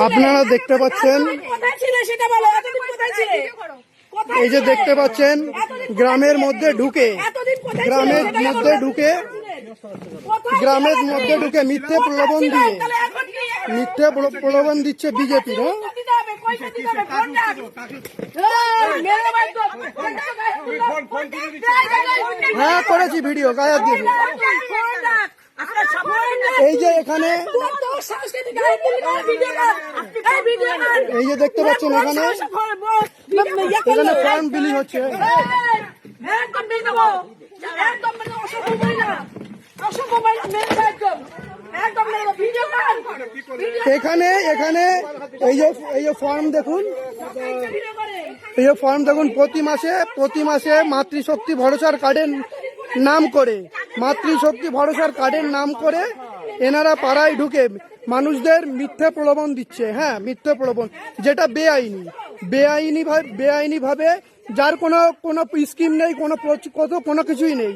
আপনারা দেখতে পাচ্ছেন, এই যে দেখতে পাচ্ছেন গ্রামের মধ্যে ঢুকে মিথ্যে প্রলোভন দিচ্ছে বিজেপি। হ্যাঁ করেছি ভিডিও গায়ে দিয়ে। এই যে এখানে এই যে দেখতে পাচ্ছেন এখানে ফর্ম বিলি হচ্ছে। এখানে এই যে ফর্ম দেখুন, প্রতি মাসে মাতৃশক্তি ভরসার কার্ডের নাম করে এনারা পাড়ায় ঢুকে মানুষদের মিথ্যে প্রলোভন দিচ্ছে। হ্যাঁ, মিথ্যে প্রলোভন, যেটা বেআইনি ভাবে যার কোনো স্কিম নেই, কোনো কিছুই নেই।